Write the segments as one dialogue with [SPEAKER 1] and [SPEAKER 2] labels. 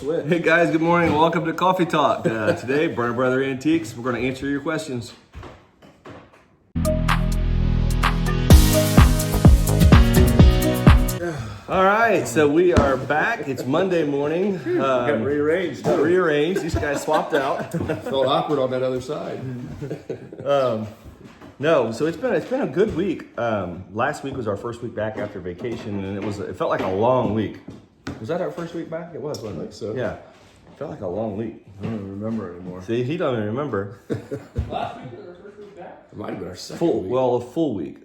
[SPEAKER 1] switch.
[SPEAKER 2] Hey guys, good morning. Welcome to Coffee Talk. Today, Burner Brother Antiques. We're going to answer your questions. All right, so we are back. It's Monday morning.
[SPEAKER 1] Got rearranged.
[SPEAKER 2] Rearranged. These guys swapped out.
[SPEAKER 1] Felt awkward on that other side.
[SPEAKER 2] No, so it's been a good week. Last week was our first week back after vacation, and it felt like a long week. Was that our first week back? It was, wasn't it?
[SPEAKER 1] I think so.
[SPEAKER 2] Yeah, it felt like a long week.
[SPEAKER 1] I don't even remember anymore.
[SPEAKER 2] See, he don't even remember.
[SPEAKER 3] Last week was our first week back?
[SPEAKER 1] It might have been our second week.
[SPEAKER 2] A full week.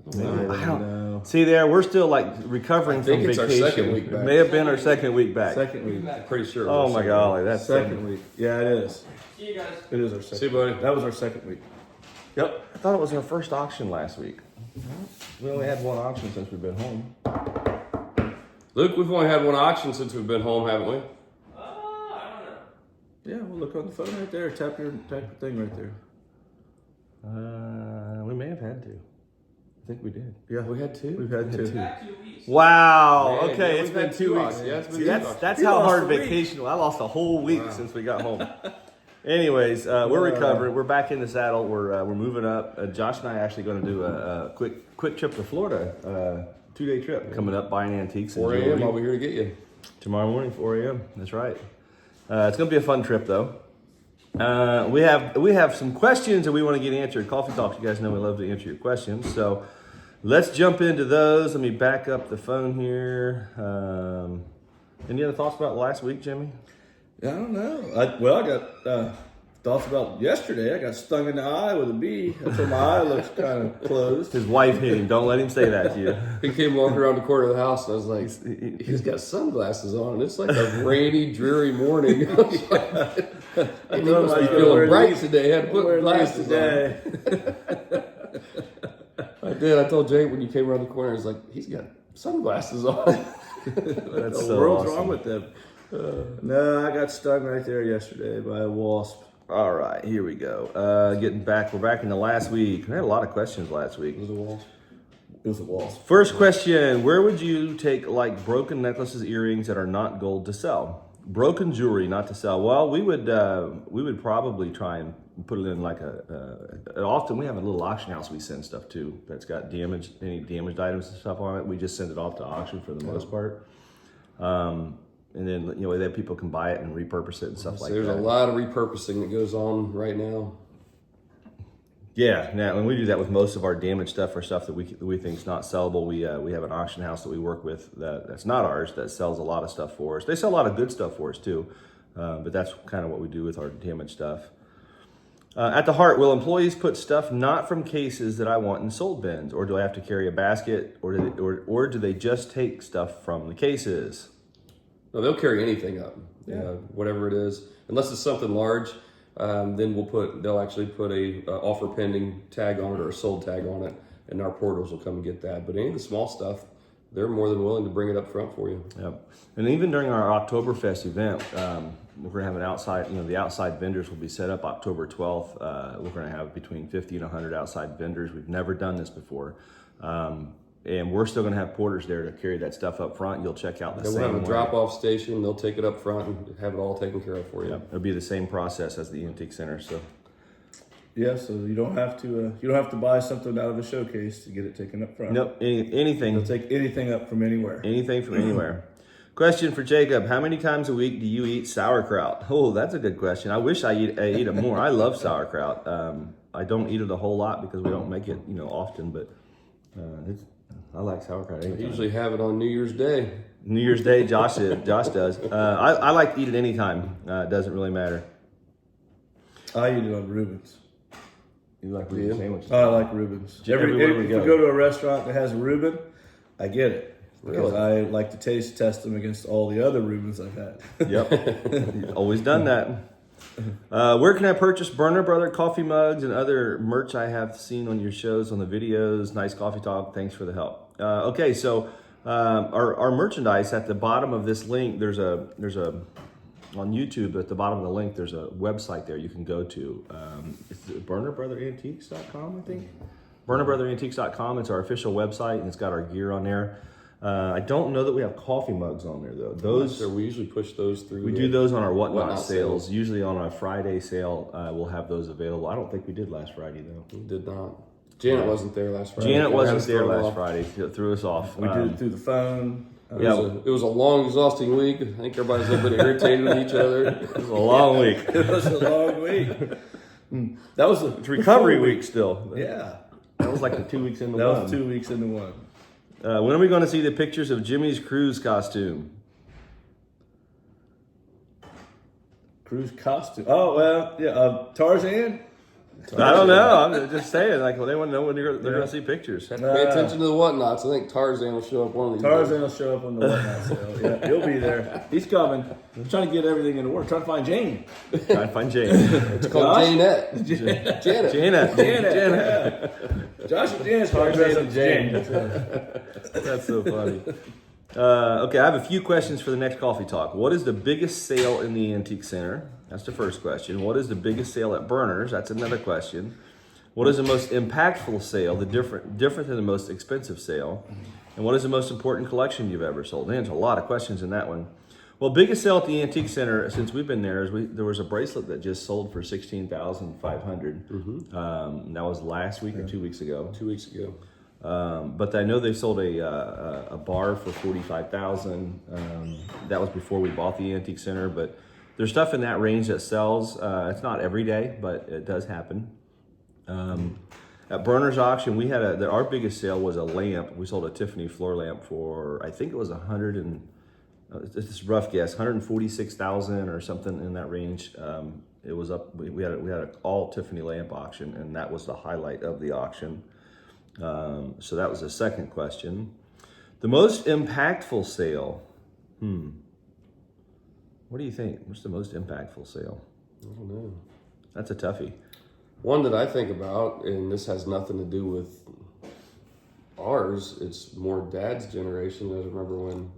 [SPEAKER 1] I don't know.
[SPEAKER 2] See there, we're still like recovering
[SPEAKER 1] I think
[SPEAKER 2] from
[SPEAKER 1] it's our
[SPEAKER 2] vacation.
[SPEAKER 1] second week back.
[SPEAKER 2] It may have been our second week back.
[SPEAKER 1] Second week. Pretty sure.
[SPEAKER 2] Oh my golly, that's
[SPEAKER 1] second week. Yeah, it is.
[SPEAKER 3] See you guys.
[SPEAKER 1] It is our second.
[SPEAKER 4] See you, buddy.
[SPEAKER 1] That was our second week.
[SPEAKER 2] Yep. I thought it was our first auction last week. We only had one auction since we've been home.
[SPEAKER 4] Luke, we've only had one auction since we've been home, haven't we?
[SPEAKER 3] I don't know.
[SPEAKER 1] Yeah, we'll look on the phone right there. Tap your thing right there.
[SPEAKER 2] We may have had to. I think we did.
[SPEAKER 1] Yeah,
[SPEAKER 4] We had two.
[SPEAKER 1] we've had two.
[SPEAKER 3] Back 2 weeks.
[SPEAKER 2] Wow.
[SPEAKER 4] Man,
[SPEAKER 2] okay,
[SPEAKER 4] yeah,
[SPEAKER 2] it's
[SPEAKER 4] we've
[SPEAKER 2] been
[SPEAKER 4] had
[SPEAKER 2] 2
[SPEAKER 4] two
[SPEAKER 2] weeks.
[SPEAKER 4] auctions. Yeah, it's been
[SPEAKER 2] See,
[SPEAKER 4] two
[SPEAKER 2] that's
[SPEAKER 4] auctions.
[SPEAKER 1] You
[SPEAKER 2] how
[SPEAKER 1] lost
[SPEAKER 2] hard
[SPEAKER 1] a week.
[SPEAKER 2] vacation. I lost a whole week since we got home. Anyways, we're recovering. We're back in the saddle. We're moving up. Josh and I are actually going to do a quick trip to Florida. 2-day trip coming up, buying antiques.
[SPEAKER 4] 4
[SPEAKER 2] and
[SPEAKER 4] a.m.
[SPEAKER 2] jewelry.
[SPEAKER 4] I'll be here to get you.
[SPEAKER 2] Tomorrow morning, 4 a.m. That's right. It's going to be a fun trip, though. We have some questions that we want to get answered. Coffee Talks, you guys know we love to answer your questions. So let's jump into those. Let me back up the phone here. Any other thoughts about last week, Jimmy?
[SPEAKER 1] Yeah, I don't know. I got thoughts about yesterday. I got stung in the eye with a bee. That's why my eye looks kind of closed.
[SPEAKER 2] His wife hit him. Don't let him say that to you.
[SPEAKER 4] He came walking around the corner of the house, and I was like, he's got sunglasses on, and it's like a rainy, dreary morning. I was like, he must be feeling bright today. Had to put glasses
[SPEAKER 1] today.
[SPEAKER 4] on. I did. I told Jay when you came around the corner, I was like, he's got sunglasses on.
[SPEAKER 2] That's
[SPEAKER 1] The
[SPEAKER 2] so
[SPEAKER 1] world's
[SPEAKER 2] awesome.
[SPEAKER 1] wrong with them. No, I got stung right there yesterday by a wasp.
[SPEAKER 2] All right, here we go. Getting back. We're back in the last week. We had a lot of questions last week.
[SPEAKER 1] It was a wasp.
[SPEAKER 2] First question, where would you take like broken necklaces, earrings that are not gold to sell? Broken jewelry not to sell. Well, we would probably try and put it in like often we have a little auction house we send stuff to that's got any damaged items and stuff on it. We just send it off to auction for the most part. And then, that people can buy it and repurpose it and stuff like
[SPEAKER 4] There's
[SPEAKER 2] that.
[SPEAKER 4] a lot of repurposing that goes on right now.
[SPEAKER 2] Yeah, now when we do that with most of our damaged stuff or stuff that we think is not sellable, we have an auction house that we work with that's not ours that sells a lot of stuff for us. They sell a lot of good stuff for us too, but that's kind of what we do with our damaged stuff. At the heart, will employees put stuff not from cases that I want in sold bins, or do I have to carry a basket, or do they just take stuff from the cases?
[SPEAKER 4] No, they'll carry anything up, whatever it is, unless it's something large. Then they'll actually put a offer pending tag on it or a sold tag on it, and our porters will come and get that. But any of the small stuff, they're more than willing to bring it up front for you.
[SPEAKER 2] Yep. And even during our Oktoberfest event, we're going to have an outside, the outside vendors will be set up October 12th. We're going to have between 50 and 100 outside vendors. We've never done this before. And we're still going to have porters there to carry that stuff up front. You'll check out the
[SPEAKER 4] We'll
[SPEAKER 2] same
[SPEAKER 4] have a
[SPEAKER 2] way.
[SPEAKER 4] drop-off station. They'll take it up front and have it all taken care of for you.
[SPEAKER 2] Yep. It'll be the same process as the Antique Center. So
[SPEAKER 1] Yeah, so you don't have to buy something out of a showcase to get it taken up front.
[SPEAKER 2] nope, anything.
[SPEAKER 1] They'll take anything up from anywhere.
[SPEAKER 2] Anything from anywhere. Question for Jacob. How many times a week do you eat sauerkraut? Oh, that's a good question. I wish I eat it more. I love sauerkraut. I don't eat it a whole lot because we don't make it, often, but I like sauerkraut.
[SPEAKER 4] I
[SPEAKER 2] Anytime.
[SPEAKER 4] usually have it on New Year's Day.
[SPEAKER 2] New Year's Day, Josh does. I like to eat it anytime. It doesn't really matter.
[SPEAKER 1] I eat it on Reuben's.
[SPEAKER 2] You like Reuben sandwiches?
[SPEAKER 1] I like Reuben's.
[SPEAKER 2] Everywhere we
[SPEAKER 1] if
[SPEAKER 2] go.
[SPEAKER 1] you go to a restaurant that has a Reuben, I get it. Because I like to taste test them against all the other Reubens I've had.
[SPEAKER 2] Yep. Always done that. Where can I purchase Burner Brother coffee mugs and other merch I have seen on your shows, on the videos? Nice coffee talk. Thanks for the help. Okay, so our merchandise at the bottom of this link, there's a on YouTube at the bottom of the link, there's a website there you can go to. It's burnerbrotherantiques.com, I think. Burnerbrotherantiques.com. It's our official website, and it's got our gear on there. I don't know that we have coffee mugs on there though.
[SPEAKER 4] So we usually push those through.
[SPEAKER 2] We do those on our whatnot
[SPEAKER 4] Whatnot
[SPEAKER 2] sales.
[SPEAKER 4] sales.
[SPEAKER 2] Usually on a Friday sale, we'll have those available. I don't think we did last Friday though.
[SPEAKER 4] We did not. Janet wasn't there last Friday.
[SPEAKER 2] Janet
[SPEAKER 4] Kinda
[SPEAKER 2] wasn't
[SPEAKER 4] had us
[SPEAKER 2] there
[SPEAKER 4] thrown
[SPEAKER 2] last
[SPEAKER 4] off.
[SPEAKER 2] Friday. It threw us off.
[SPEAKER 1] We did it through the phone.
[SPEAKER 2] Yeah.
[SPEAKER 4] It was a long, exhausting week. I think everybody's a little bit irritated with each other.
[SPEAKER 2] It was a long week.
[SPEAKER 1] It was a long week. That was a
[SPEAKER 2] It's recovery week still.
[SPEAKER 1] Yeah,
[SPEAKER 2] That was like the 2 weeks into
[SPEAKER 1] that
[SPEAKER 2] one.
[SPEAKER 1] was 2 weeks into one.
[SPEAKER 2] When are we going to see the pictures of Jimmy's cruise costume?
[SPEAKER 1] Cruise costume. Oh well, yeah. Tarzan.
[SPEAKER 2] I don't know. I'm just saying. Like, well, they want to know when they're going to see pictures.
[SPEAKER 4] Have to pay attention to the whatnots. I think Tarzan will show up one of these
[SPEAKER 1] Tarzan will show up on the whatnot sale. Yeah, he'll be there. He's coming. I'm trying to get everything into order. Trying to find Jane.
[SPEAKER 2] Try and find Jane.
[SPEAKER 4] It's called
[SPEAKER 1] Josh?
[SPEAKER 4] Janette. Janet.
[SPEAKER 2] Janet.
[SPEAKER 1] Janet. Yeah. Josh and Jan's probably dressed up Jane.
[SPEAKER 2] That's so funny. Okay, I have a few questions for the next coffee talk. What is the biggest sale in the Antique Center? That's the first question. What is the biggest sale at Burners? That's another question. What is the most impactful sale, the different than the most expensive sale? And what is the most important collection you've ever sold? There's a lot of questions in that one. Well, biggest sale at the Antique Center since we've been there is there was a bracelet that just sold for $16,500. That was last week or 2 weeks ago.
[SPEAKER 4] 2 weeks ago.
[SPEAKER 2] But I know they sold a bar for $45,000. That was before we bought the Antique Center, but there's stuff in that range that sells. It's not every day, but it does happen. At Burners Auction, we had our biggest sale was a lamp. We sold a Tiffany floor lamp for, I think it was it's a rough guess, 146,000 or something in that range. It was up. We had an all Tiffany lamp auction, and that was the highlight of the auction. So that was the second question. The most impactful sale. What do you think? What's the most impactful sale?
[SPEAKER 4] I don't know.
[SPEAKER 2] That's a toughie.
[SPEAKER 4] One that I think about, and this has nothing to do with ours, it's more Dad's generation. I remember when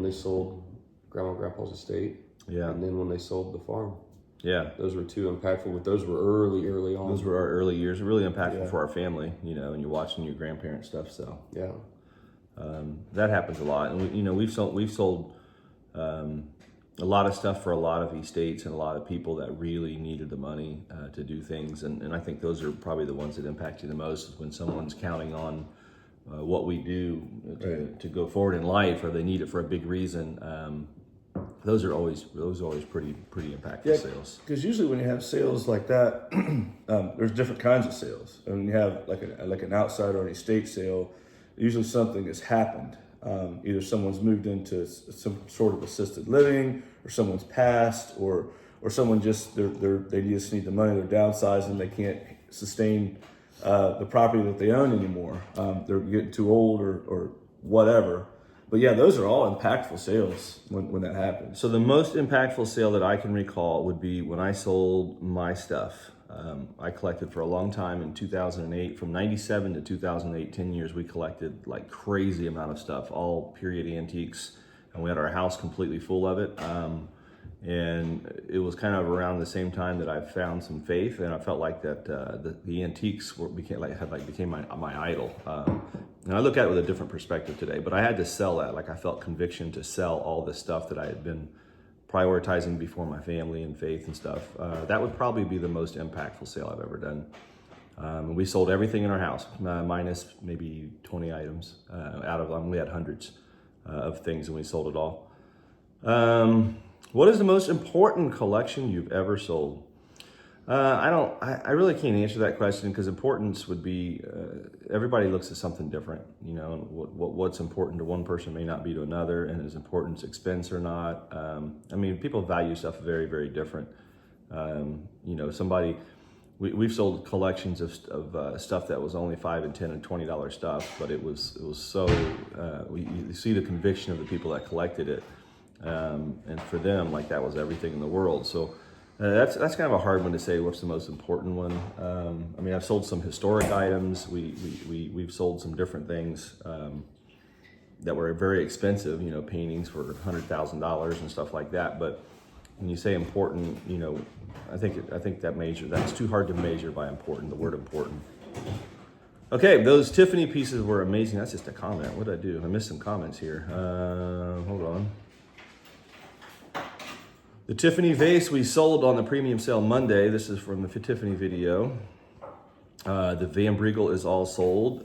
[SPEAKER 4] they sold Grandma and Grandpa's estate.
[SPEAKER 2] Yeah.
[SPEAKER 4] And then when they sold the farm.
[SPEAKER 2] Yeah.
[SPEAKER 4] Those were two impactful, but those were early on.
[SPEAKER 2] Those were our early years, really impactful for our family, and you're watching your grandparents' stuff. So
[SPEAKER 4] Yeah.
[SPEAKER 2] that happens a lot. And we've sold a lot of stuff for a lot of estates and a lot of people that really needed the money to do things. And I think those are probably the ones that impact you the most is when someone's counting on what we do to go forward in life, or they need it for a big reason. Those are always pretty impactful sales.
[SPEAKER 1] Because usually when you have sales like that, there's different kinds of sales. And when you have like an outside or an estate sale, usually something has happened. Either someone's moved into some sort of assisted living, or someone's passed, or someone just they just need the money. They're downsizing. They can't sustain the property that they own anymore. They're getting too old or whatever. But yeah, those are all impactful sales when that happens.
[SPEAKER 2] So the most impactful sale that I can recall would be when I sold my stuff. I collected for a long time in 2008, from 97 to 2008, 10 years, we collected like crazy amount of stuff, all period antiques, and we had our house completely full of it. And it was kind of around the same time that I found some faith, and I felt like that the antiques became my idol. And I look at it with a different perspective today, but I had to sell that. Like I felt conviction to sell all the stuff that I had been prioritizing before my family and faith and stuff. That would probably be the most impactful sale I've ever done. We sold everything in our house, minus maybe 20 items out of them. We had hundreds of things, and we sold it all. What is the most important collection you've ever sold? I really can't answer that question, because importance would be, everybody looks at something different. What's important to one person may not be to another, and is importance expense or not. People value stuff very, very different. We've sold collections of stuff that was only $5 and $10 and $20 stuff, but it was so, you see the conviction of the people that collected it. And for them, like, that was everything in the world. So that's kind of a hard one to say what's the most important one. I've sold some historic items. We've sold some different things that were very expensive, paintings for $100,000 and stuff like that. But when you say important, I think that's too hard to measure by important, the word important. Okay, those Tiffany pieces were amazing. That's just a comment. What did I do? I missed some comments here. Hold on. The Tiffany vase we sold on the premium sale Monday. This is from the Tiffany video. The Van Briegel is all sold.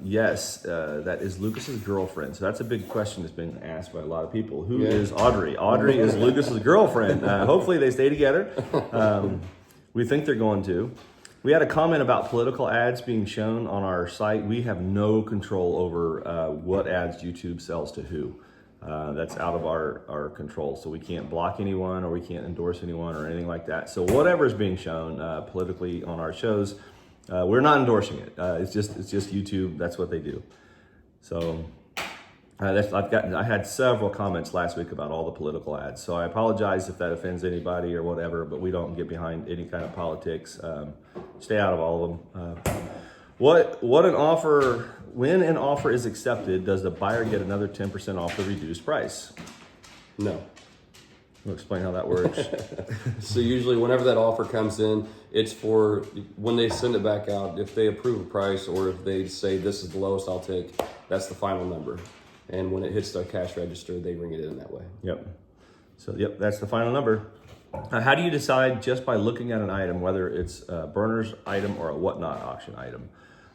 [SPEAKER 2] Yes, that is Lucas's girlfriend. So that's a big question that's been asked by a lot of people. Who is Audrey? Audrey is Lucas's girlfriend. Hopefully they stay together. We think they're going to. We had a comment about political ads being shown on our site. We have no control over what ads YouTube sells to who. That's out of our control. So we can't block anyone or we can't endorse anyone or anything like that. So whatever is being shown politically on our shows, we're not endorsing it. It's just YouTube. That's what they do. So I had several comments last week about all the political ads. So I apologize if that offends anybody or whatever, but we don't get behind any kind of politics. Stay out of all of them. What an offer, when an offer is accepted, does the buyer get another 10% off the reduced price?
[SPEAKER 4] No.
[SPEAKER 2] We'll explain how that works.
[SPEAKER 4] So usually whenever that offer comes in, it's for when they send it back out, if they approve a price or if they say this is the lowest I'll take, that's the final number. And when it hits the cash register, they ring it in that way.
[SPEAKER 2] Yep. So, yep, that's the final number. How do you decide just by looking at an item, whether it's a Burners item or a Whatnot auction item?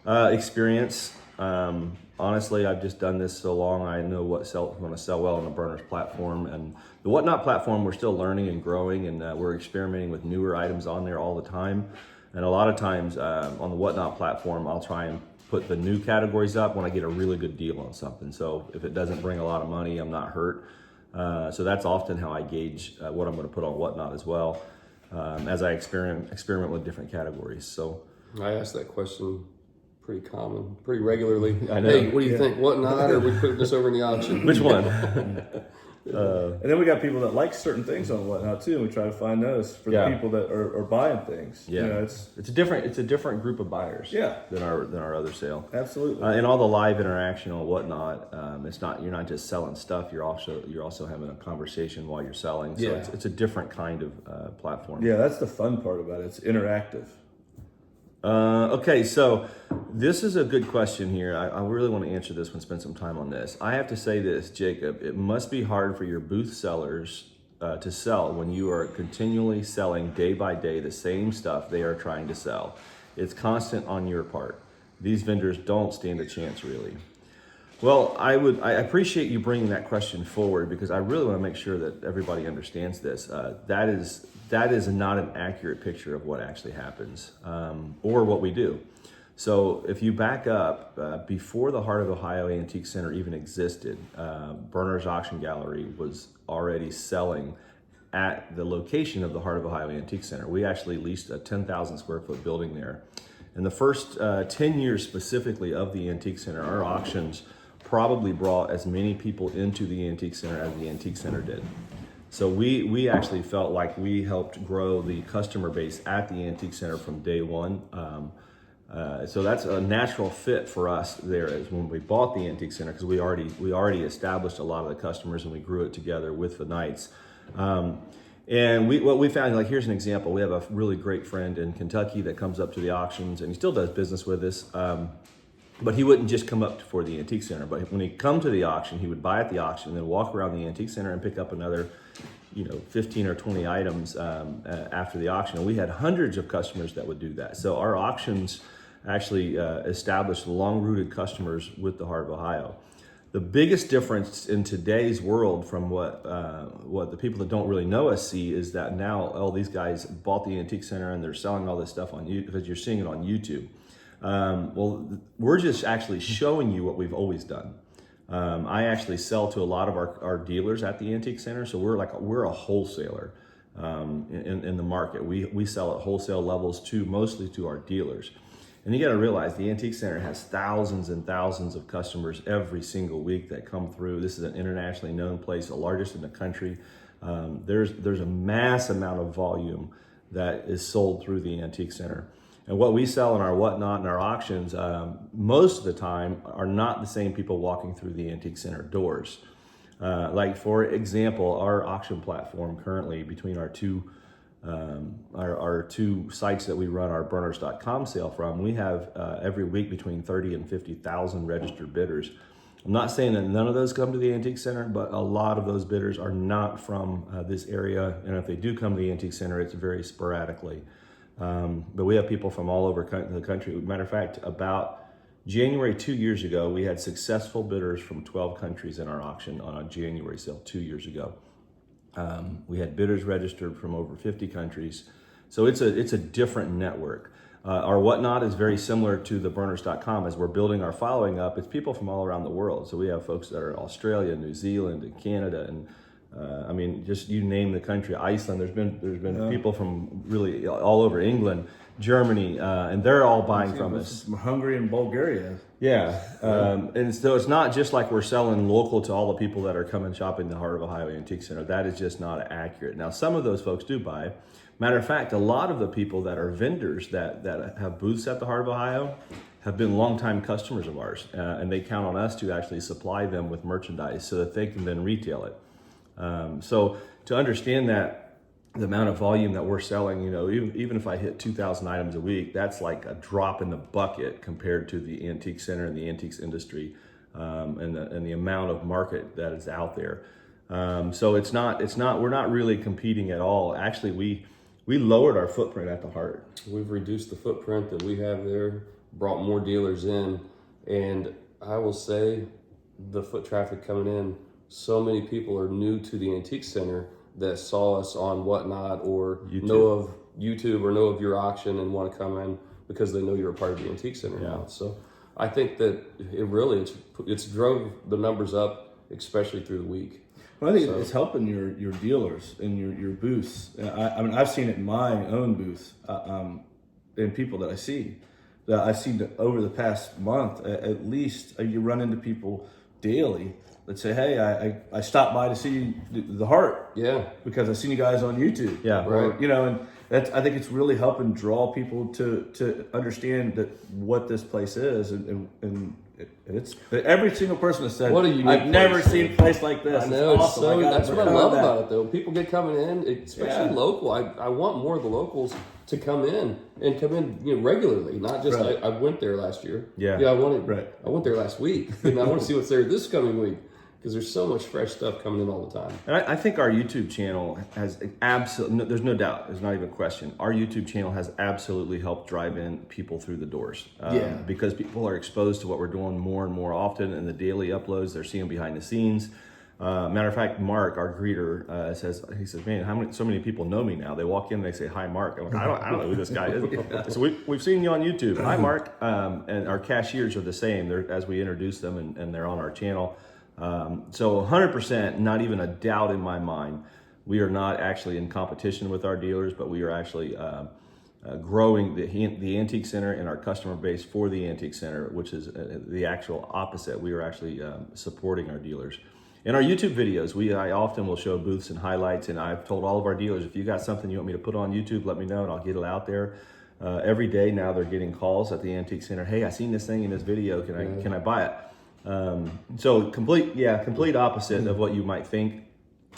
[SPEAKER 2] Experience. Honestly, I've just done this so long, I know what's going to sell well on the Burners platform. And the Whatnot platform, we're still learning and growing, and we're experimenting with newer items on there all the time. And a lot of times on the Whatnot platform, I'll try and put the new categories up when I get a really good deal on something. So if it doesn't bring a lot of money, I'm not hurt. So that's often how I gauge what I'm going to put on Whatnot as well, as I experiment with different categories. So
[SPEAKER 4] I ask that question pretty regularly.
[SPEAKER 2] I know.
[SPEAKER 4] Hey, what do you think? Whatnot, or are we putting this over in the auction?
[SPEAKER 2] which one?
[SPEAKER 1] And then we got people that like certain things on Whatnot too, and we try to find those for the people that are buying things.
[SPEAKER 2] Yeah,
[SPEAKER 1] You know,
[SPEAKER 2] it's a different group of buyers.
[SPEAKER 1] Yeah.
[SPEAKER 2] than our other sale.
[SPEAKER 1] Absolutely.
[SPEAKER 2] And all the live interaction on Whatnot, you're not just selling stuff. You're also having a conversation while you're selling. So
[SPEAKER 4] Yeah.
[SPEAKER 2] it's a different kind of platform.
[SPEAKER 1] Yeah, that's the fun part about it. It's interactive.
[SPEAKER 2] Okay, so this is a good question here. I really want to answer this one, spend some time on this. I have to say this, Jacob, it must be hard for your booth sellers to sell when you are continually selling day by day the same stuff they are trying to sell. It's constant on your part. These vendors don't stand a chance, really. Well, I appreciate you bringing that question forward because I really want to make sure that everybody understands this. That is not an accurate picture of what actually happens or what we do. So if you back up, before the Heart of Ohio Antique Center even existed, Burners Auction Gallery was already selling at the location of the Heart of Ohio Antique Center. We actually leased a 10,000 square foot building there. In the first 10 years specifically of the Antique Center, our auctions probably brought as many people into the Antique Center as the Antique Center did. So we actually felt like we helped grow the customer base at the Antique Center from day one. So that's a natural fit for us there is when we bought the Antique Center because we already established a lot of the customers and we grew it together with the Knights. And what we found, like here's an example, we have a really great friend in Kentucky that comes up to the auctions and he still does business with us. But he wouldn't just come up for the Antique Center. But when he'd come to the auction, he would buy at the auction, then walk around the Antique Center and pick up another, 15 or 20 items after the auction. And we had hundreds of customers that would do that. So our auctions actually established long-rooted customers with the Heart of Ohio. The biggest difference in today's world from what the people that don't really know us see is that now all these guys bought the Antique Center and they're selling all this stuff on YouTube because you're seeing it on YouTube. Well, we're just actually showing you what we've always done. I actually sell to a lot of our dealers at the Antique Center, so we're a wholesaler in the market. We sell at wholesale levels mostly to our dealers. And you got to realize the Antique Center has thousands and thousands of customers every single week that come through. This is an internationally known place, the largest in the country. There's a mass amount of volume that is sold through the Antique Center. And what we sell in our Whatnot and our auctions, most of the time, are not the same people walking through the Antique Center doors. Like, for example, our auction platform currently, between our two our two sites that we run our burners.com sale from, we have every week between 30 and 50,000 registered bidders. I'm not saying that none of those come to the Antique Center, but a lot of those bidders are not from this area. And if they do come to the Antique Center, it's very sporadically. But we have people from all over the country. Matter of fact, about January 2 years ago, we had successful bidders from 12 countries in our auction on a January sale 2 years ago. We had bidders registered from over 50 countries. So it's a different network. Our Whatnot is very similar to the burners.com. As we're building our following up, it's people from all around the world. So we have folks that are Australia, New Zealand, and Canada, and I mean, just you name the country, Iceland. There's been people from really all over England, Germany, and they're all buying from us.
[SPEAKER 1] From Hungary and Bulgaria.
[SPEAKER 2] Yeah, and so it's not just like we're selling local to all the people that are coming shopping the Heart of Ohio Antique Center. That is just not accurate. Now, some of those folks do buy. Matter of fact, a lot of the people that are vendors that have booths at the Heart of Ohio have been longtime customers of ours, and they count on us to actually supply them with merchandise so that they can then retail it. So to understand that the amount of volume that we're selling, you know, even if I hit 2,000 items a week, that's like a drop in the bucket compared to the Antique Center and the antiques industry, and the amount of market that is out there. So we're not really competing at all. Actually, we lowered our footprint at the Heart.
[SPEAKER 4] We've reduced the footprint that we have there, brought more dealers in, and I will say the foot traffic coming in, so many people are new to the Antique Center that saw us on Whatnot or know of YouTube or know of your auction and want to come in because they know you're a part of the Antique Center now. So I think that it's drove the numbers up, especially through the week.
[SPEAKER 1] Well, I think it's helping your dealers and your booths. I mean, I've seen it in my own booth, and people that I see. That I've seen that over the past month, at least you run into people daily that say, "Hey, I stopped by to see the Heart, because I seen you guys on YouTube, or, you know." And that's, I think it's really helping draw people to understand that what this place is, and it's every single person has said,
[SPEAKER 4] What a unique
[SPEAKER 1] "I've never
[SPEAKER 4] place,
[SPEAKER 1] seen a place like this."
[SPEAKER 4] I know,
[SPEAKER 1] It's
[SPEAKER 4] it's
[SPEAKER 1] awesome.
[SPEAKER 4] so, that's what I love
[SPEAKER 1] that.
[SPEAKER 4] about it though. People get coming in, especially local. I want more of the locals to come in, you know, regularly, not just, I went there last year. I went there last week, and I want to see what's there this coming week, because there's so much fresh stuff coming in all the time.
[SPEAKER 2] And I think our YouTube channel has there's no doubt, there's not even a question. Our YouTube channel has absolutely helped drive in people through the doors. Because people are exposed to what we're doing more and more often in the daily uploads. They're seeing behind the scenes. Matter of fact, Mark, our greeter, says, "Man, so many people know me now. They walk in and they say, 'Hi, Mark.' I'm like, I don't know who this guy is." So we've seen you on YouTube. Hi, Mark. And our cashiers are the same. As we introduce them, and they're on our channel. So 100%, not even a doubt in my mind, we are not actually in competition with our dealers, but we are actually growing the Antique Center and our customer base for the Antique Center, which is the actual opposite. We are actually supporting our dealers. In our YouTube videos, I often will show booths and highlights, and I've told all of our dealers, if you got something you want me to put on YouTube, let me know and I'll get it out there. Every day now they're getting calls at the Antique Center. "Hey, I seen this thing in this video. Can I buy it?" So complete opposite of what you might think.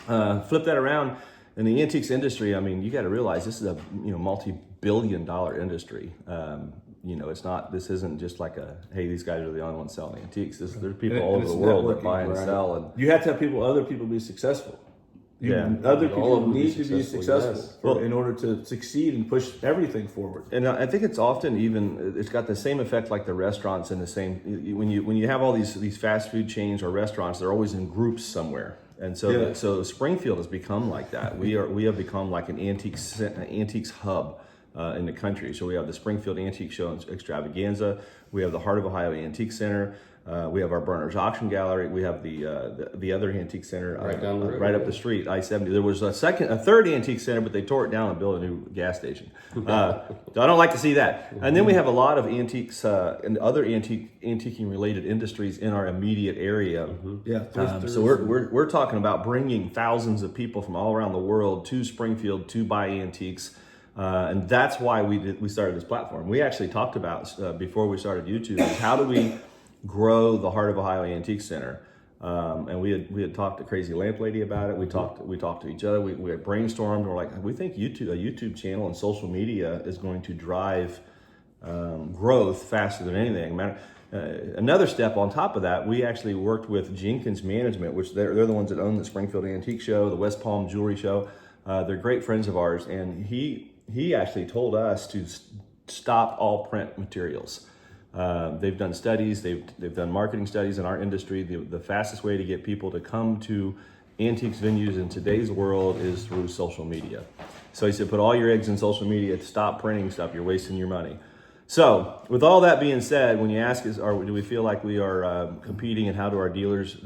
[SPEAKER 2] Flip that around. In the antiques industry, I mean, you got to realize this is a multi-billion-dollar industry. This isn't just like hey, these guys are the only ones selling antiques. There's people all over the world that buy and sell. And
[SPEAKER 1] you have to have other people be successful. Other people need to be successful in order to succeed and push everything forward.
[SPEAKER 2] And I think it's often it's got the same effect like the restaurants, and the same when you have all these fast food chains or restaurants, they're always in groups somewhere. And so Springfield has become like that. We have become like an antiques hub in the country. So we have the Springfield Antique Show and Extravaganza. We have the Heart of Ohio Antique Center. We have our Burners Auction Gallery. We have the other antique center
[SPEAKER 4] right down the road,
[SPEAKER 2] right up the street, I-70. There was a third antique center, but they tore it down and built a new gas station. So I don't like to see that. And then we have a lot of antiques and other antiquing related industries in our immediate area. So we're talking about bringing thousands of people from all around the world to Springfield to buy antiques. And that's why we started this platform. We actually talked about before we started YouTube, how do we grow the Heart of Ohio Antique Center? And we had talked to Crazy Lamp Lady about it. We talked to each other. We had brainstormed. We're like, we think a YouTube channel and social media is going to drive growth faster than anything. Another step on top of that, we actually worked with Jenkins Management, which they're the ones that own the Springfield Antique Show, the West Palm Jewelry Show. They're great friends of ours, and he actually told us to stop all print materials. They've done studies, they've done marketing studies in our industry. The fastest way to get people to come to antiques venues in today's world is through social media. So he said, put all your eggs in social media, stop printing stuff, you're wasting your money. So with all that being said, when you ask us, do we feel like we are competing, and how do our dealers,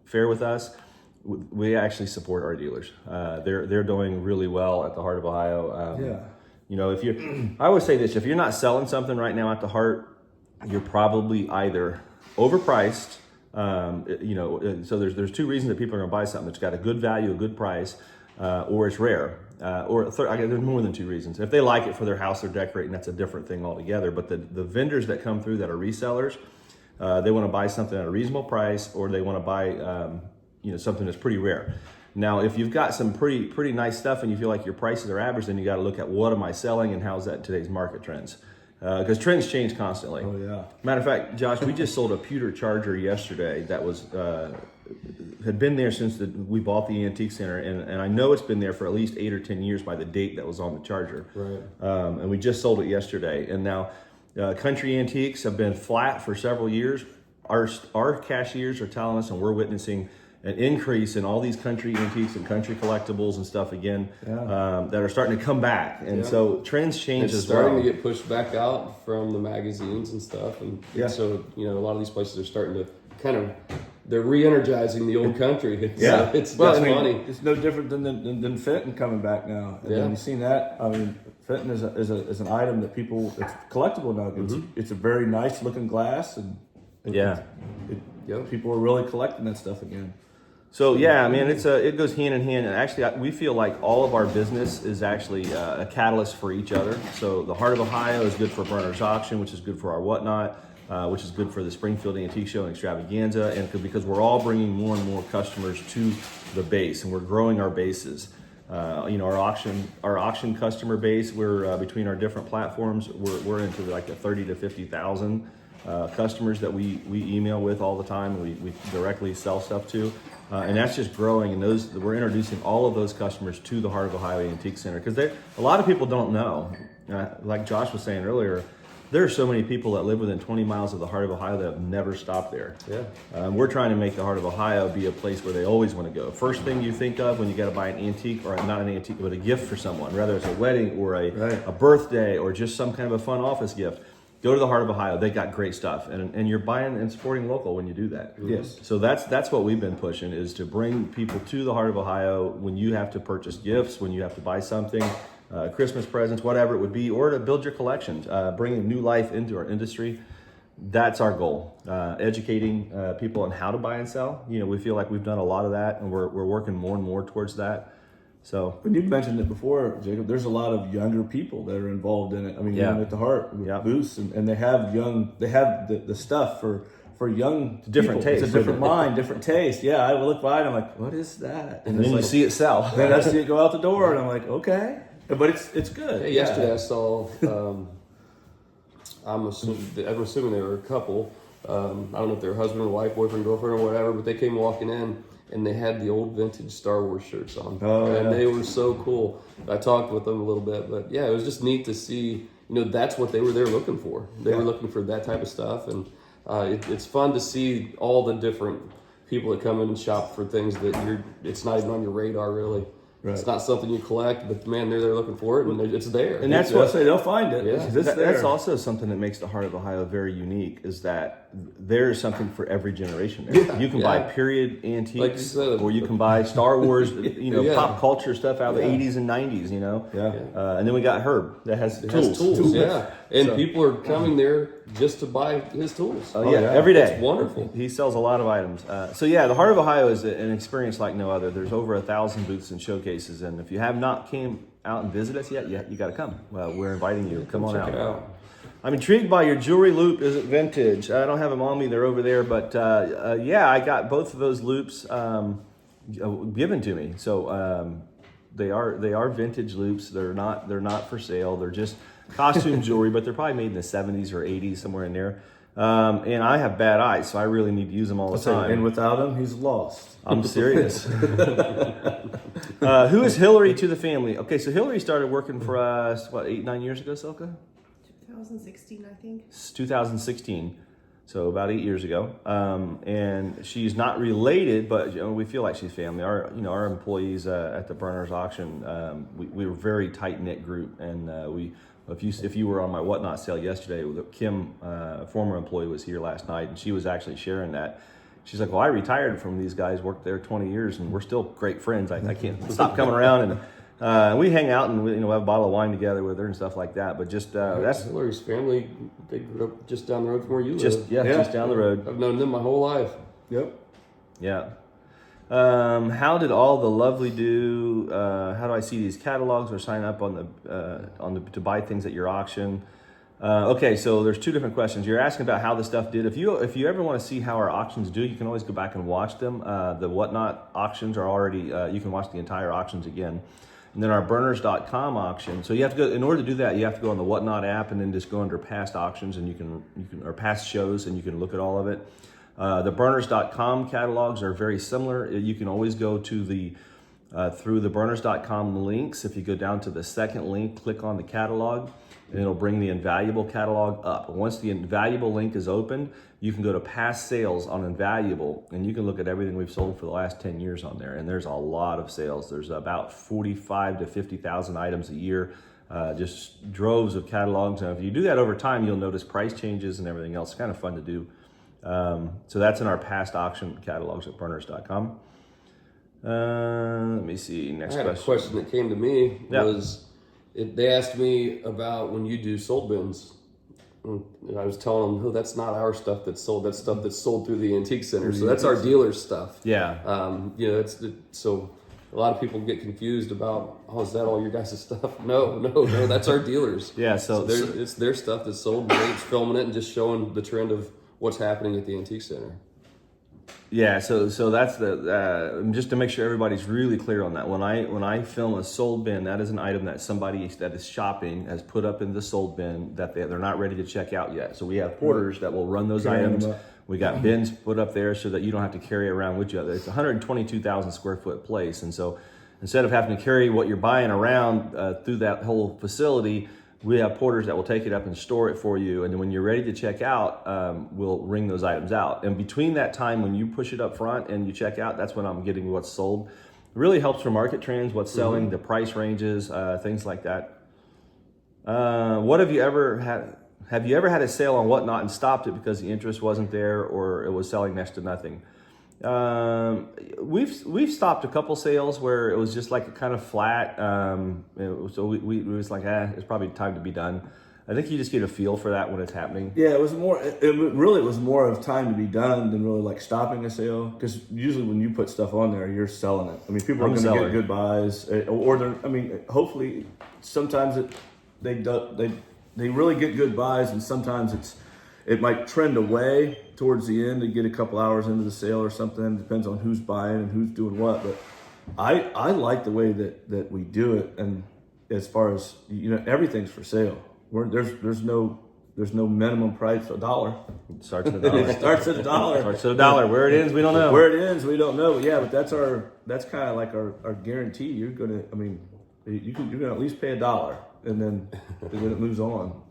[SPEAKER 2] fare with us? We actually support our dealers. They're doing really well at the Heart of Ohio. I always say this: if you're not selling something right now at the Heart, you're probably either overpriced. So there's two reasons that people are going to buy something. It's got a good value, a good price, or it's rare. There's more than two reasons. If they like it for their house, they're decorating, that's a different thing altogether. But the vendors that come through that are resellers, they want to buy something at a reasonable price, or they want to buy something that's pretty rare. Now, if you've got some pretty nice stuff and you feel like your prices are average, then you got to look at what am I selling and how's that in today's market trends. Because trends change constantly.
[SPEAKER 1] Oh, yeah.
[SPEAKER 2] Matter of fact, Josh, we just sold a pewter charger yesterday that was had been there since we bought the antique center, and I know it's been there for at least 8 or 10 years by the date that was on the charger.
[SPEAKER 4] Right.
[SPEAKER 2] And we just sold it yesterday. And now country antiques have been flat for several years. Our cashiers are telling us, and we're witnessing an increase in all these country antiques and country collectibles and stuff again that are starting to come back. And so trends change as well.
[SPEAKER 4] It's starting to get pushed back out from the magazines and stuff. And so, a lot of these places are starting to they're re-energizing the old country. It's funny.
[SPEAKER 1] It's no different than Fenton coming back now. And then you've seen that. I mean, Fenton is an item that it's collectible now. It's a very nice looking glass, and people are really collecting that stuff again.
[SPEAKER 2] So it goes hand in hand, and actually we feel like all of our business is actually a catalyst for each other. So the Heart of Ohio is good for Brenner's Auction, which is good for our Whatnot, which is good for the Springfield Antique Show and Extravaganza, and because we're all bringing more and more customers to the base, and we're growing our bases. Our auction customer base, we're between our different platforms, we're into like the 30 to 50,000 customers that we email with all the time, and we directly sell stuff to. And that's just growing, and we're introducing all of those customers to the Heart of Ohio Antique Center, because a lot of people don't know. Like Josh was saying earlier, there are so many people that live within 20 miles of the Heart of Ohio that have never stopped there. We're trying to make the Heart of Ohio be a place where they always want to go. First thing you think of when you got to buy an antique, or not an antique, but a gift for someone, whether it's a wedding or a birthday or just some kind of a fun office gift. Go to the Heart of Ohio. They got great stuff, and you're buying and supporting local when you do that.
[SPEAKER 1] Yes.
[SPEAKER 2] So that's what we've been pushing, is to bring people to the Heart of Ohio when you have to purchase gifts, when you have to buy something, Christmas presents, whatever it would be, or to build your collections, bringing new life into our industry. That's our goal. Educating people on how to buy and sell. We feel like we've done a lot of that, and we're working more and more towards that. So,
[SPEAKER 1] when you've mentioned it before, Jacob, there's a lot of younger people that are involved in it. I mean, even at the Heart with booths, and they have the stuff for young
[SPEAKER 2] different
[SPEAKER 1] people.
[SPEAKER 2] taste.
[SPEAKER 1] It's a different mind, different taste. Yeah, I look by and I'm like, what is that?
[SPEAKER 2] And then you see it sell.
[SPEAKER 1] Then I see it go out the door, and I'm like, okay, but it's good.
[SPEAKER 4] Hey, yesterday I saw. I'm assuming they were a couple. I don't know if they're husband and wife, boyfriend, girlfriend, or whatever, but they came walking in. And they had the old vintage Star Wars shirts on. They were so cool. I talked with them a little bit, but it was just neat to see, that's what they were there looking for. They were looking for that type of stuff. And it's fun to see all the different people that come in and shop for things that it's not even on your radar, really. Right. It's not something you collect, but man, they're there looking for it, and it's there.
[SPEAKER 2] And that's what
[SPEAKER 1] they'll find it.
[SPEAKER 4] Yeah.
[SPEAKER 2] That's also something that makes the Heart of Ohio very unique, is that there is something for every generation there. You can buy period antiques,
[SPEAKER 4] like you said,
[SPEAKER 2] or you can buy Star Wars, pop culture stuff out of the 80s and 90s, and then we got Herb that has tools.
[SPEAKER 4] And people are coming there just to buy his tools.
[SPEAKER 2] Every day.
[SPEAKER 4] It's wonderful.
[SPEAKER 2] He sells a lot of items. The Heart of Ohio is an experience like no other. There's over 1,000 booths and showcases, and if you have not came out and visited us yet, you got to come. We're inviting you. Come on
[SPEAKER 4] Check it
[SPEAKER 2] out. I'm intrigued by your jewelry loop. Is it vintage? I don't have them on me. They're over there. But yeah, I got both of those loops given to me. So they are vintage loops. They're not for sale. They're just costume jewelry, but they're probably made in the 70s or 80s, somewhere in there. And I have bad eyes, so I really need to use them all the time.
[SPEAKER 1] And without him, he's lost.
[SPEAKER 2] I'm serious. Who is Hillary to the family? Okay, so Hillary started working for us, 8-9 years ago, Silka?
[SPEAKER 5] 2016, I think.
[SPEAKER 2] It's 2016, so about 8 years ago. And she's not related, but we feel like she's family. Our employees at the Burners auction, we were a very tight knit group, and if you were on my Whatnot sale yesterday, Kim, a former employee, was here last night, and she was actually sharing that. She's like, well, I retired from these guys, worked there 20 years, and we're still great friends. I can't stop coming around, and we hang out, and we have a bottle of wine together with her and stuff like that. But just that's
[SPEAKER 4] Hillary's family. They grew up just down the road from where you live.
[SPEAKER 2] just down the road.
[SPEAKER 4] I've known them my whole life.
[SPEAKER 1] Yep.
[SPEAKER 2] Yeah. How did all the lovely do? How do I see these catalogs or sign up on the to buy things at your auction? Okay, so there's two different questions. You're asking about how the stuff did. If you ever want to see how our auctions do, you can always go back and watch them. The Whatnot auctions are already. You can watch the entire auctions again. And then our Burners.com auction. So you have to go, in order to do that, you have to go on the Whatnot app and then just go under past auctions, and you can or past shows, and you can look at all of it. The Burners.com catalogs are very similar. You can always go to through the Burners.com links. If you go down to the second link, click on the catalog, and it'll bring the Invaluable catalog up. Once the Invaluable link is open, you can go to past sales on Invaluable, and you can look at everything we've sold for the last 10 years on there. And there's a lot of sales. There's about 45 to 50,000 items a year, just droves of catalogs. And if you do that over time, you'll notice price changes and everything else. It's kind of fun to do. So that's in our past auction catalogs at Burners.com. Let me see. Next
[SPEAKER 4] I had
[SPEAKER 2] question.
[SPEAKER 4] a question that came to me
[SPEAKER 2] Yeah.
[SPEAKER 4] they asked me about when you do sold bins. And I was telling them, that's not our stuff that's sold. That's stuff that's sold through the antique center. So that's our dealer's stuff.
[SPEAKER 2] Yeah.
[SPEAKER 4] So a lot of people get confused about, is that all your guys' stuff? No, that's our dealers.
[SPEAKER 2] Yeah.
[SPEAKER 4] It's their stuff that's sold. And they're filming it and just showing the trend of what's happening at the antique center.
[SPEAKER 2] Yeah, so that's just to make sure everybody's really clear on that. When I film a sold bin, that is an item that somebody that is shopping has put up in the sold bin that they're not ready to check out yet. So we have porters that will run those
[SPEAKER 1] Carrying
[SPEAKER 2] items.
[SPEAKER 1] them up.
[SPEAKER 2] We got bins put up there so that you don't have to carry it around with you. It's a 122,000 square foot place, and so instead of having to carry what you're buying around through that whole facility, we have porters that will take it up and store it for you. And then when you're ready to check out, we'll ring those items out. And between that time when you push it up front and you check out, that's when I'm getting what's sold. It really helps for market trends, what's selling, the price ranges, things like that. What have you ever had? Have you ever had a sale on Whatnot and stopped it because the interest wasn't there or it was selling next to nothing? We've stopped a couple sales where it was just like kind of flat. So we was like, it's probably time to be done. I think you just get a feel for that when it's happening.
[SPEAKER 1] Yeah, it was more. It really was more of time to be done than really like stopping a sale. Because usually when you put stuff on there, you're selling it. I mean, people are going to get good buys, or they're. I mean, hopefully, sometimes they really get good buys, and sometimes it might trend away towards the end to get a couple hours into the sale or something. It depends on who's buying and who's doing what. But I like the way that we do it, and as far as everything's for sale. There's no minimum price. $1.
[SPEAKER 2] It starts at $1.
[SPEAKER 1] Starts at $1.
[SPEAKER 2] Starts at $1. Where it ends, we don't know.
[SPEAKER 1] Where it ends, we don't know. But yeah, but that's kind of like our guarantee. You're gonna at least pay $1, and then it moves on.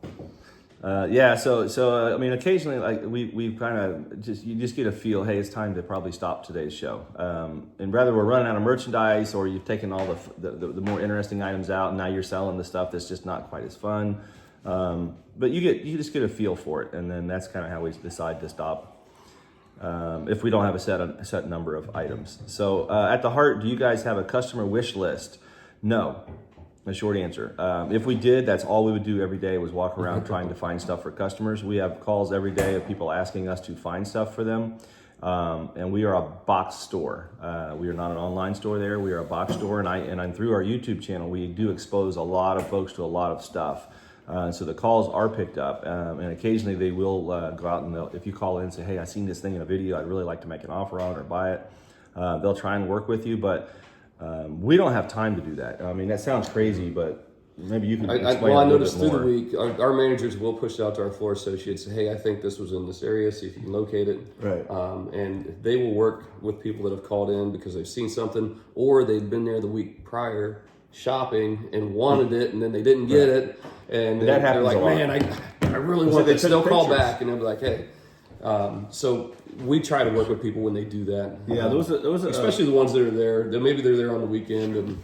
[SPEAKER 2] So I mean, occasionally, like we kind of you just get a feel. Hey, it's time to probably stop today's show. And rather we're running out of merchandise, or you've taken all the more interesting items out, and now you're selling the stuff that's just not quite as fun. But you just get a feel for it, and then that's kind of how we decide to stop. If we don't have a set number of items. So at the heart, do you guys have a customer wish list? No. The short answer. If we did, that's all we would do every day was walk around trying to find stuff for customers. We have calls every day of people asking us to find stuff for them. And we are a box store. We are not an online store there. We are a box store. And through our YouTube channel, we do expose a lot of folks to a lot of stuff. So the calls are picked up, and occasionally they will go out and if you call in and say, hey, I seen this thing in a video, I'd really like to make an offer on it or buy it. They'll try and work with you, but we don't have time to do that. I mean, that sounds crazy, but maybe you can explain
[SPEAKER 4] Well, I
[SPEAKER 2] a little
[SPEAKER 4] noticed
[SPEAKER 2] bit
[SPEAKER 4] through
[SPEAKER 2] more.
[SPEAKER 4] the week, our managers will push it out to our floor associates. Say, hey, I think this was in this area. See if you can locate it.
[SPEAKER 1] Right.
[SPEAKER 4] And they will work with people that have called in because they've seen something, or they've been there the week prior shopping and wanted it, and then they didn't get it, and
[SPEAKER 2] That
[SPEAKER 4] they're
[SPEAKER 2] happens
[SPEAKER 4] like,
[SPEAKER 2] a lot.
[SPEAKER 4] man, I really
[SPEAKER 1] So
[SPEAKER 4] want
[SPEAKER 1] they
[SPEAKER 4] this.
[SPEAKER 1] took
[SPEAKER 4] They'll call
[SPEAKER 1] pictures.
[SPEAKER 4] back and they'll be like, hey. So we try to work with people when they do that.
[SPEAKER 1] Yeah, there was a
[SPEAKER 4] especially the ones that are there. That maybe they're there on the weekend and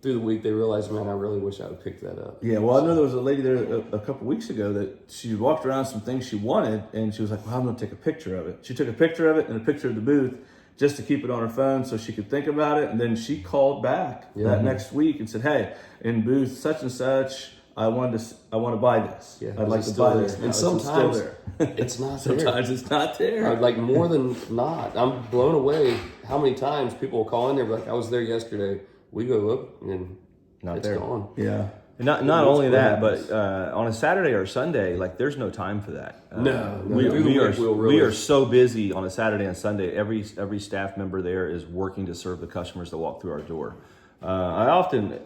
[SPEAKER 4] through the week they realize, man, I really wish I would have picked that up.
[SPEAKER 1] Yeah, well, I know there was a lady there a couple weeks ago that she walked around some things she wanted, and she was like, well, I'm going to take a picture of it. She took a picture of it and a picture of the booth just to keep it on her phone so she could think about it. And then she called back that next week and said, hey, in booth such and such, I want to buy this.
[SPEAKER 4] Yeah,
[SPEAKER 1] I'd like
[SPEAKER 4] it's
[SPEAKER 1] to
[SPEAKER 4] still
[SPEAKER 1] buy
[SPEAKER 4] there.
[SPEAKER 1] this.
[SPEAKER 4] And
[SPEAKER 1] now. It's still
[SPEAKER 4] sometimes
[SPEAKER 1] there.
[SPEAKER 4] it's not there.
[SPEAKER 1] Sometimes it's not there.
[SPEAKER 4] Like more than not, I'm blown away how many times people will call in there and be like, I was there yesterday. We go look and
[SPEAKER 2] Not
[SPEAKER 4] it's
[SPEAKER 2] there.
[SPEAKER 4] gone.
[SPEAKER 1] Yeah.
[SPEAKER 2] And not only
[SPEAKER 1] what
[SPEAKER 2] that,
[SPEAKER 1] happens.
[SPEAKER 2] but on a Saturday or Sunday, like there's no time for that.
[SPEAKER 4] No.
[SPEAKER 2] we,
[SPEAKER 4] Through the
[SPEAKER 2] we, are,
[SPEAKER 4] week, we'll really-
[SPEAKER 2] we are so busy on a Saturday and Sunday. Every staff member there is working to serve the customers that walk through our door. I often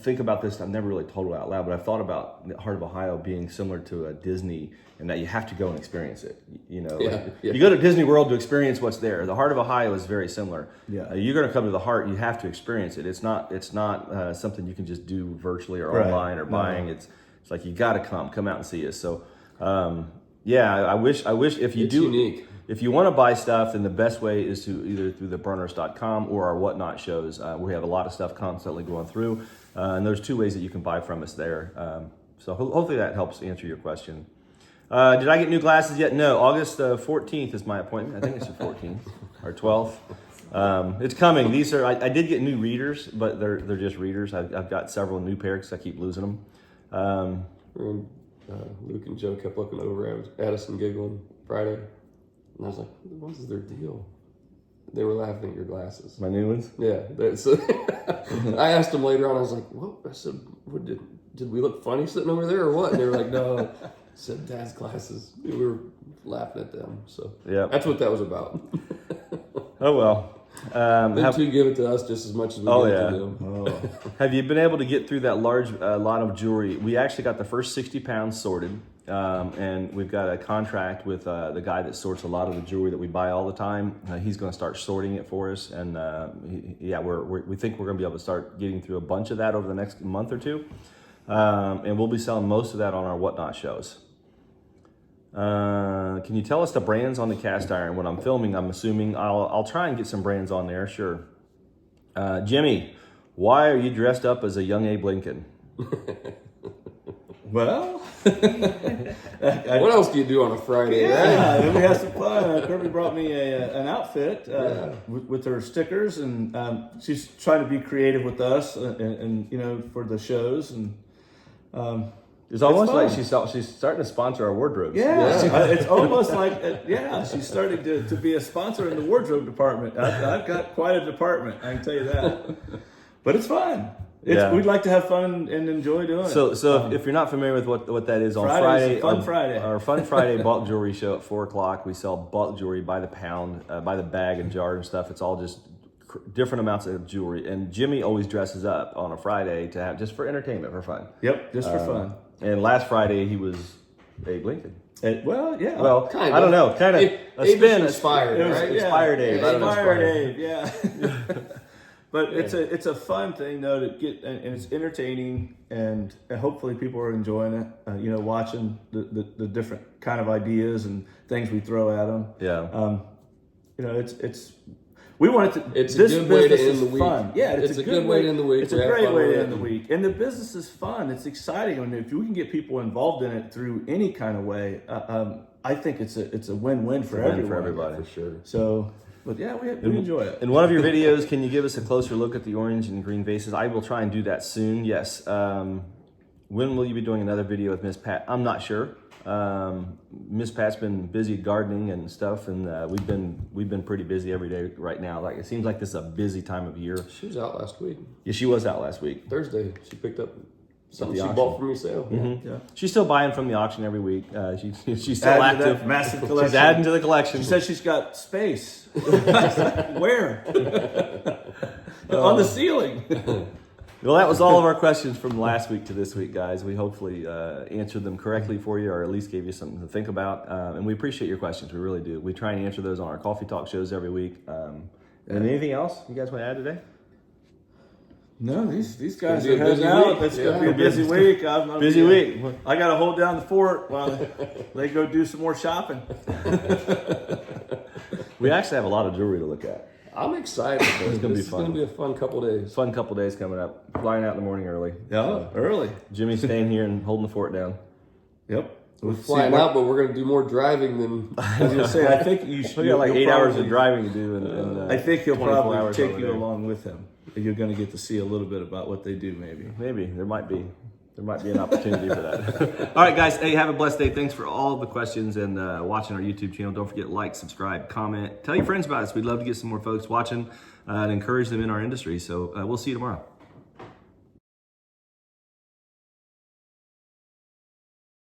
[SPEAKER 2] think about this. I've never really told it out loud, but I've thought about the Heart of Ohio being similar to a Disney, in that you have to go and experience it. You know,
[SPEAKER 4] Yeah, yeah.
[SPEAKER 2] you go to Disney World to experience what's there. The Heart of Ohio is very similar.
[SPEAKER 1] Yeah.
[SPEAKER 2] You're going to come to the Heart. You have to experience it. It's not something you can just do virtually or
[SPEAKER 1] Right.
[SPEAKER 2] online or
[SPEAKER 1] No.
[SPEAKER 2] buying. It's like you got to come out and see us. So, yeah, I wish if you
[SPEAKER 4] It's
[SPEAKER 2] do
[SPEAKER 4] unique.
[SPEAKER 2] If you want to buy stuff, then the best way is to either through the burners.com or our Whatnot shows. We have a lot of stuff constantly going through, and there's two ways that you can buy from us there. So hopefully that helps answer your question. Did I get new glasses yet? No. August 14th is my appointment. I think it's the 14th or 12th. It's coming. These are. I did get new readers, but they're just readers. I've got several new pairs because I keep losing them.
[SPEAKER 4] And, Luke and Joe kept looking over at us and giggling Friday. And I was like, what is their deal? They were laughing at your glasses.
[SPEAKER 2] My new ones.
[SPEAKER 4] Yeah. So I asked them later on, I was like, what? I said, what, did we look funny sitting over there or what? And they were like, no. I said, Dad's glasses. We were laughing at them. So
[SPEAKER 2] Yeah.
[SPEAKER 4] that's what that was about.
[SPEAKER 2] Oh well.
[SPEAKER 4] Them two give it to us just as much as we
[SPEAKER 2] Oh,
[SPEAKER 4] give
[SPEAKER 2] yeah.
[SPEAKER 4] it to them.
[SPEAKER 1] Oh.
[SPEAKER 2] Have you been able to get through that large lot of jewelry? We actually got the first 60 pounds sorted, and we've got a contract with the guy that sorts a lot of the jewelry that we buy all the time. He's going to start sorting it for us, and we think we're going to be able to start getting through a bunch of that over the next month or two, and we'll be selling most of that on our Whatnot shows. Can you tell us the brands on the cast iron? When I'm filming, I'm assuming I'll try and get some brands on there. Sure. Jimmy, why are you dressed up as a young Abe Lincoln?
[SPEAKER 1] Well,
[SPEAKER 4] What else do you do on a Friday? Right?
[SPEAKER 1] yeah, then we had some fun. Kirby brought me an outfit with her stickers, and she's trying to be creative with us, and you know, for the shows, and
[SPEAKER 2] It's almost
[SPEAKER 1] fun.
[SPEAKER 2] like she's starting to sponsor our wardrobes.
[SPEAKER 1] it's almost like she's starting to be a sponsor in the wardrobe department. I've got quite a department, I can tell you that. But it's fun.
[SPEAKER 2] Yeah.
[SPEAKER 1] We'd like to have fun and enjoy doing it.
[SPEAKER 2] So if you're not familiar with what that is, on
[SPEAKER 1] Friday's
[SPEAKER 2] Friday,
[SPEAKER 1] a fun Friday.
[SPEAKER 2] our Fun Friday bulk jewelry show at 4:00. We sell bulk jewelry by the pound, by the bag and jar and stuff. It's all just different amounts of jewelry. And Jimmy always dresses up on a Friday to have just for entertainment, for fun.
[SPEAKER 1] Yep, just for fun.
[SPEAKER 2] And last Friday he was Abe Lincoln.
[SPEAKER 1] Well, yeah.
[SPEAKER 2] Well,
[SPEAKER 4] Kinda.
[SPEAKER 2] I don't know, kind of
[SPEAKER 4] Abe
[SPEAKER 2] a
[SPEAKER 4] was
[SPEAKER 2] spin.
[SPEAKER 4] inspired,
[SPEAKER 2] It was
[SPEAKER 4] right?
[SPEAKER 2] inspired Abe. I don't know.
[SPEAKER 1] Inspired Abe, yeah. But it's a fun thing though to get, and it's entertaining, and hopefully people are enjoying it. You know, watching the different kind of ideas and things we throw at them.
[SPEAKER 2] Yeah.
[SPEAKER 1] You know, it's we want it to.
[SPEAKER 4] It's a
[SPEAKER 1] this
[SPEAKER 4] good way to
[SPEAKER 1] business
[SPEAKER 4] end
[SPEAKER 1] is
[SPEAKER 4] the week.
[SPEAKER 1] fun. Yeah,
[SPEAKER 4] It's a good way to end the week.
[SPEAKER 1] It's a
[SPEAKER 4] We have
[SPEAKER 1] great
[SPEAKER 4] fun
[SPEAKER 1] way
[SPEAKER 4] with
[SPEAKER 1] to
[SPEAKER 4] it.
[SPEAKER 1] end the week, and the business is fun. It's exciting. I mean, if we can get people involved in it through any kind of way, I think it's a win-win for
[SPEAKER 2] Win
[SPEAKER 1] everyone.
[SPEAKER 2] for everybody.
[SPEAKER 4] For sure.
[SPEAKER 1] So, but yeah, we enjoy it.
[SPEAKER 2] In one of your videos, can you give us a closer look at the orange and green vases? I will try and do that soon. Yes. When will you be doing another video with Miss Pat? I'm not sure. Miss Pat's been busy gardening and stuff, and we've been pretty busy every day right now. Like it seems like this is a busy time of year.
[SPEAKER 4] She was out last week.
[SPEAKER 2] Yeah, she was out last week.
[SPEAKER 4] Thursday, she picked up Something
[SPEAKER 2] the
[SPEAKER 4] she
[SPEAKER 2] auction.
[SPEAKER 4] bought from yourself.
[SPEAKER 1] Yeah.
[SPEAKER 2] She's still buying from the auction every week. She's still
[SPEAKER 1] Adding to
[SPEAKER 2] active.
[SPEAKER 1] that massive
[SPEAKER 2] She's
[SPEAKER 1] collection.
[SPEAKER 2] adding to the collection.
[SPEAKER 1] She said she's got space. Where? On the ceiling.
[SPEAKER 2] Well, that was all of our questions from last week to this week, guys. We hopefully answered them correctly for you, or at least gave you something to think about. And we appreciate your questions. We really do. We try and answer those on our Coffee Talk shows every week. And anything else you guys want to add today?
[SPEAKER 1] No, these guys
[SPEAKER 4] It's
[SPEAKER 1] are
[SPEAKER 4] gonna be a
[SPEAKER 1] heading
[SPEAKER 4] busy
[SPEAKER 1] out.
[SPEAKER 4] week.
[SPEAKER 1] It's going to
[SPEAKER 4] Yeah.
[SPEAKER 1] be a busy week. I'm gonna
[SPEAKER 2] Busy
[SPEAKER 1] be,
[SPEAKER 2] week.
[SPEAKER 1] I got to hold down the fort while they go do some more shopping.
[SPEAKER 2] We actually have a lot of jewelry to look at.
[SPEAKER 4] I'm excited. It's
[SPEAKER 2] gonna be
[SPEAKER 4] It's
[SPEAKER 2] fun.
[SPEAKER 4] going to be a fun couple days.
[SPEAKER 2] Fun couple days coming up. Flying out in the morning early.
[SPEAKER 1] Yeah, early.
[SPEAKER 2] Jimmy's staying here and holding the fort down.
[SPEAKER 1] Yep.
[SPEAKER 4] We're flying out, but we're going to do more driving than.
[SPEAKER 1] I was going to say, I think you should.
[SPEAKER 2] We got like
[SPEAKER 1] you'll
[SPEAKER 2] 8 hours of
[SPEAKER 1] probably-
[SPEAKER 2] driving to do. In
[SPEAKER 1] I think he'll
[SPEAKER 2] 24
[SPEAKER 1] probably
[SPEAKER 2] hours
[SPEAKER 1] take
[SPEAKER 2] over
[SPEAKER 1] you
[SPEAKER 2] there.
[SPEAKER 1] along with him. You're going to get to see a little bit about what they do, maybe.
[SPEAKER 2] Maybe there might be an opportunity for that. All right, guys. Hey, have a blessed day. Thanks for all the questions and watching our YouTube channel. Don't forget to like, subscribe, comment, tell your friends about us. We'd love to get some more folks watching and encourage them in our industry. So we'll see you tomorrow.